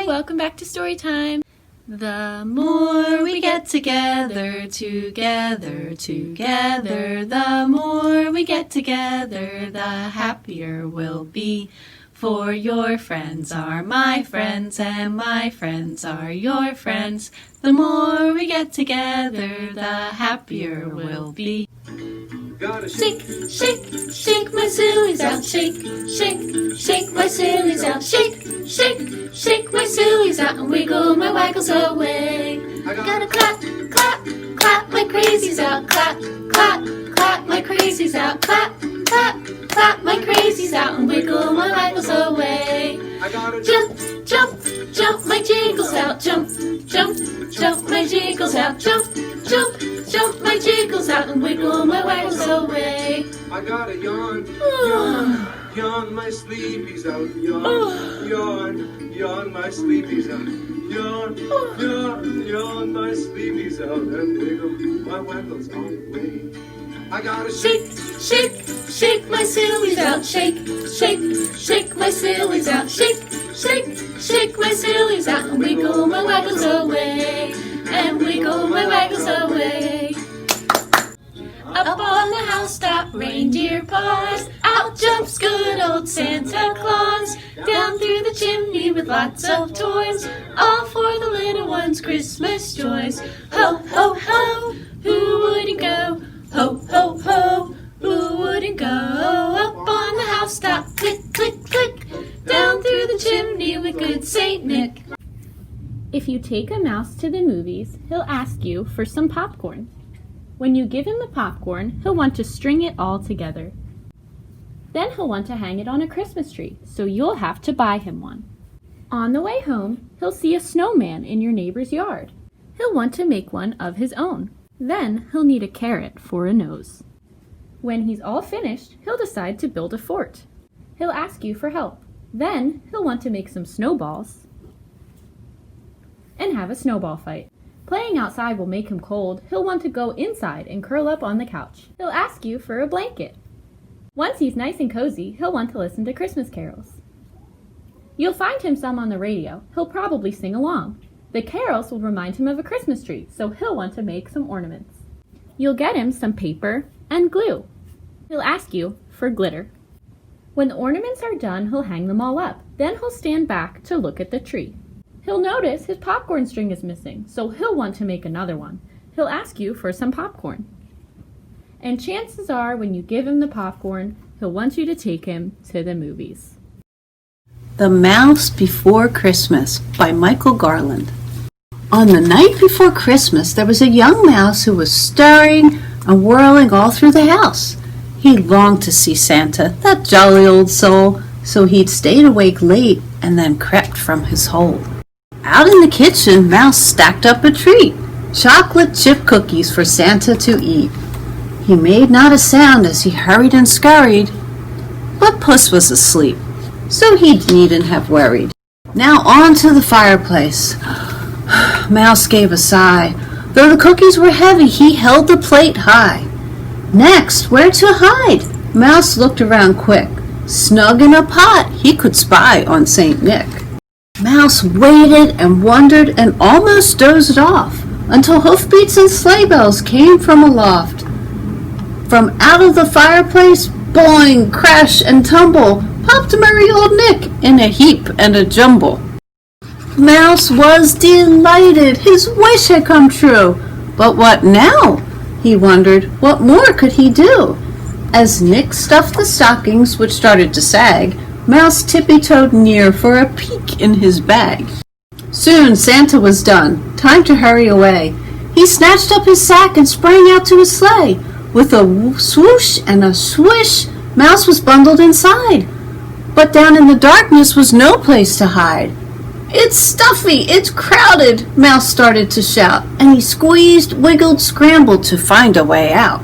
Hi! Welcome back to Storytime. The more we get together, the more we get together, the happier we'll be. For your friends are my friends, and my friends are your friends. The more we get together, the happier we'll be. Shake, shake, shake my sillies out. Shake, shake, shake my sillies out. Shake, shake, shake my sillies out, and wiggle my waggles away. I gotta clap, clap, clap my crazies out. Clap, clap, clap my crazies out. Clap, clap, clap my crazies out, and wiggle my waggles away. I gotta jump, jump, jump my jiggles out. Jump, jump, jump my jiggles out. Jump, jump, jump my jiggles out, and wiggle my waggles away. I gotta yawn, yawn, yawn my sleepies out. Yawn, yawn, yawn my sleepies out. Yawn, yawn, yawn my sleepies out, and wiggle my waggles away. I gotta shake, shake, shake my sillies out. Shake, shake, shake my sillies out. Shake, shake, shake my sillies out, and wiggle my waggles away. And wiggle my waggles away. Up on the housetop, reindeer paws. Out jumps good old Santa Claus. Down through the chimney with lots of toys, all for the little ones' Christmas joys. Ho, ho, ho, who wouldn't go? Ho, ho, ho, who wouldn't go? Up on the housetop, click, click, click. Down through the chimney with good Saint Nick. If you take a mouse to the movies, he'll ask you for some popcorn. When you give him the popcorn, he'll want to string it all together. Then he'll want to hang it on a Christmas tree, so you'll have to buy him one. On the way home, he'll see a snowman in your neighbor's yard. He'll want to make one of his own. Then he'll need a carrot for a nose. When he's all finished, he'll decide to build a fort. He'll ask you for help. Then he'll want to make some snowballs and have a snowball fight. Playing outside will make him cold. He'll want to go inside and curl up on the couch. He'll ask you for a blanket. Once he's nice and cozy, he'll want to listen to Christmas carols. You'll find him some on the radio. He'll probably sing along. The carols will remind him of a Christmas tree, so he'll want to make some ornaments. You'll get him some paper and glue. He'll ask you for glitter. When the ornaments are done, he'll hang them all up. Then he'll stand back to look at the tree. He'll notice his popcorn string is missing, so he'll want to make another one. He'll ask you for some popcorn. And chances are, when you give him the popcorn, he'll want you to take him to the movies. The Mouse Before Christmas by Michael Garland. On the night before Christmas, there was a young mouse who was stirring and whirling all through the house. He longed to see Santa, that jolly old soul, so he'd stayed awake late and then crept from his hole. Out in the kitchen, Mouse stacked up a treat, chocolate chip cookies for Santa to eat. He made not a sound as he hurried and scurried, but Puss was asleep, so he needn't have worried. Now on to the fireplace. Mouse gave a sigh. Though the cookies were heavy, he held the plate high. Next, where to hide? Mouse looked around quick. Snug in a pot, he could spy on Saint Nick. Mouse waited and wondered and almost dozed off until hoofbeats and sleigh bells came from aloft. From out of the fireplace, boing, crash, and tumble, popped merry old Nick in a heap and a jumble. Mouse was delighted. His wish had come true. But what now? He wondered. What more could he do? As Nick stuffed the stockings, which started to sag, Mouse tippy-toed near for a peek in his bag. Soon Santa was done. Time to hurry away. He snatched up his sack and sprang out to his sleigh. With a swoosh and a swish, Mouse was bundled inside. But down in the darkness was no place to hide. "It's stuffy! It's crowded!" Mouse started to shout, and he squeezed, wiggled, scrambled to find a way out.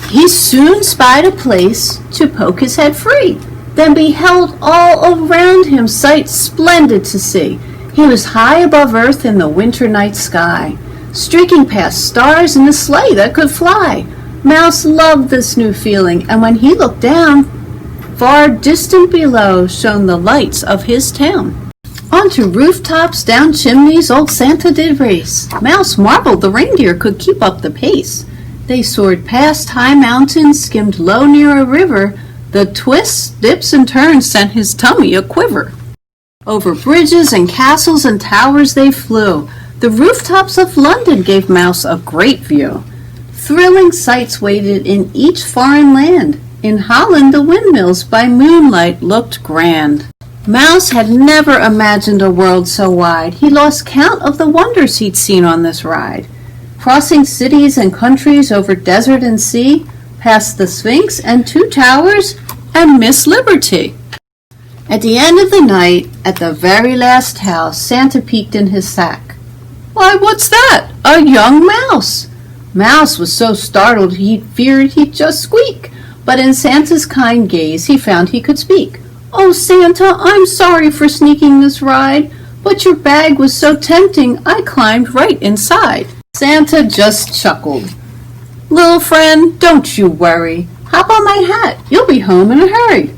He soon spied a place to poke his head free, then beheld all around him sights splendid to see. He was high above earth in the winter night sky, streaking past stars in a sleigh that could fly. Mouse loved this new feeling, and when he looked down, far distant below shone the lights of his town. Onto rooftops, down chimneys, old Santa did race. Mouse marveled the reindeer could keep up the pace. They soared past high mountains, skimmed low near a river. The twists, dips, and turns sent his tummy a quiver. Over bridges and castles and towers they flew. The rooftops of London gave Mouse a great view. Thrilling sights waited in each foreign land. In Holland the windmills by moonlight looked grand. Mouse had never imagined a world so wide. He lost count of the wonders he'd seen on this ride. Crossing cities and countries over desert and sea, past the Sphinx and 2 towers, and Miss Liberty. At the end of the night, at the very last house, Santa peeked in his sack. "Why, what's that? A young mouse!" Mouse was so startled he feared he'd just squeak, but in Santa's kind gaze he found he could speak. "Oh, Santa, I'm sorry for sneaking this ride, but your bag was so tempting I climbed right inside." Santa just chuckled. "Little friend, don't you worry. Hop on my hat, you'll be home in a hurry."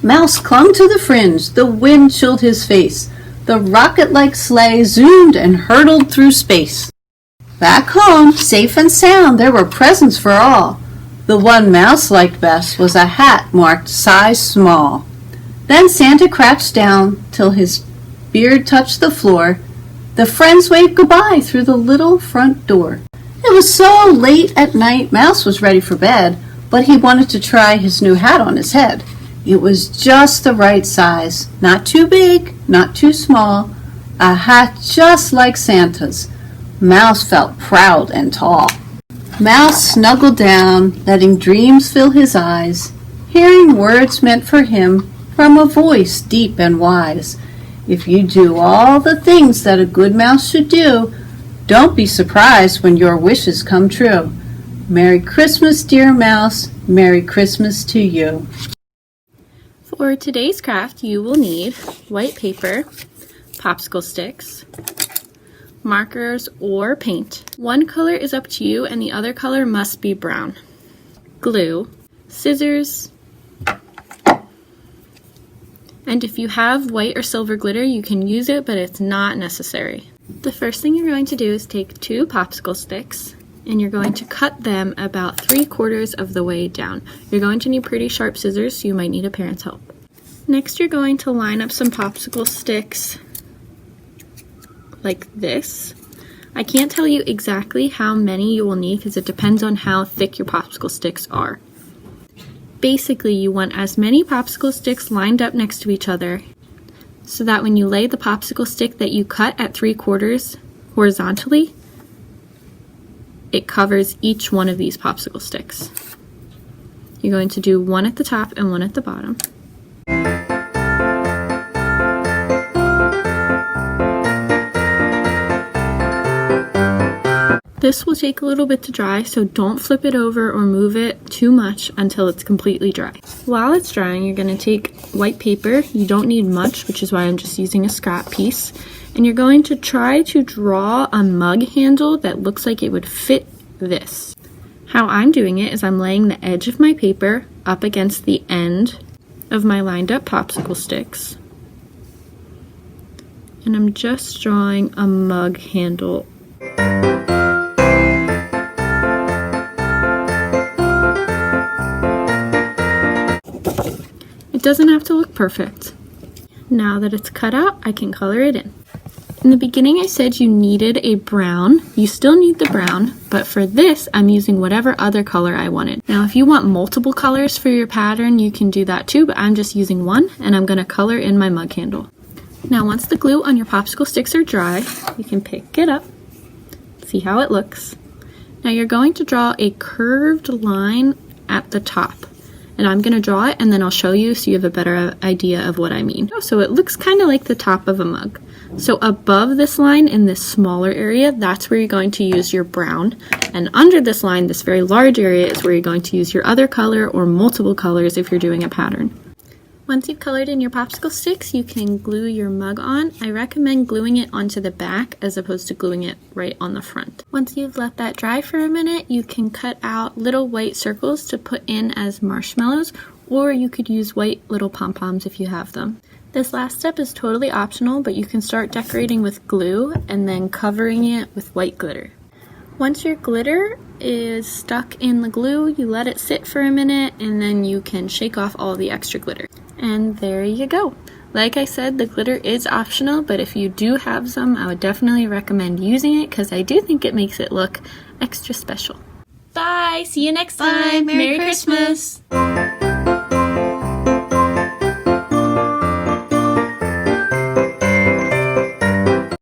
Mouse clung to the fringe, the wind chilled his face. The rocket-like sleigh zoomed and hurtled through space. Back home, safe and sound, there were presents for all. The one Mouse liked best was a hat marked size small. Then Santa crouched down till his beard touched the floor. The friends waved goodbye through the little front door. It was so late at night, Mouse was ready for bed, but he wanted to try his new hat on his head. It was just the right size, not too big, not too small, a hat just like Santa's. Mouse felt proud and tall. Mouse snuggled down, letting dreams fill his eyes, hearing words meant for him from a voice deep and wise. If you do all the things that a good mouse should do, don't be surprised when your wishes come true. Merry Christmas, dear mouse. Merry Christmas to you. For today's craft, you will need white paper, popsicle sticks, markers or paint. One color is up to you and the other color must be brown. Glue, scissors, and if you have white or silver glitter, you can use it, but it's not necessary. The first thing you're going to do is take 2 popsicle sticks and you're going to cut them about 3/4 of the way down. You're going to need pretty sharp scissors, so you might need a parent's help. Next, you're going to line up some popsicle sticks like this. I can't tell you exactly how many you will need because it depends on how thick your popsicle sticks are. Basically, you want as many popsicle sticks lined up next to each other so that when you lay the popsicle stick that you cut at 3/4 horizontally, it covers each one of these popsicle sticks. You're going to do one at the top and one at the bottom. This will take a little bit to dry, so don't flip it over or move it too much until it's completely dry. While it's drying, you're going to take white paper. You don't need much, which is why I'm just using a scrap piece. And you're going to try to draw a mug handle that looks like it would fit this. How I'm doing it is I'm laying the edge of my paper up against the end of my lined up popsicle sticks. And I'm just drawing a mug handle. It doesn't have to look perfect. Now that it's cut out, I can color it in. In the beginning I said you needed a brown. You still need the brown, but for this I'm using whatever other color I wanted. Now if you want multiple colors for your pattern, you can do that too, but I'm just using one and I'm going to color in my mug handle. Now once the glue on your popsicle sticks are dry, you can pick it up, see how it looks. Now you're going to draw a curved line at the top. And I'm going to draw it and then I'll show you so you have a better idea of what I mean. So it looks kind of like the top of a mug. So above this line in this smaller area, that's where you're going to use your brown. And under this line, this very large area, is where you're going to use your other color or multiple colors if you're doing a pattern. Once you've colored in your popsicle sticks, you can glue your mug on. I recommend gluing it onto the back as opposed to gluing it right on the front. Once you've let that dry for a minute, you can cut out little white circles to put in as marshmallows, or you could use white little pom-poms if you have them. This last step is totally optional, but you can start decorating with glue and then covering it with white glitter. Once your glitter is stuck in the glue, you let it sit for a minute and then you can shake off all the extra glitter. And there you go. Like I said, the glitter is optional, but if you do have some, I would definitely recommend using it because I do think it makes it look extra special. Bye! See you next time! Bye! Merry Christmas.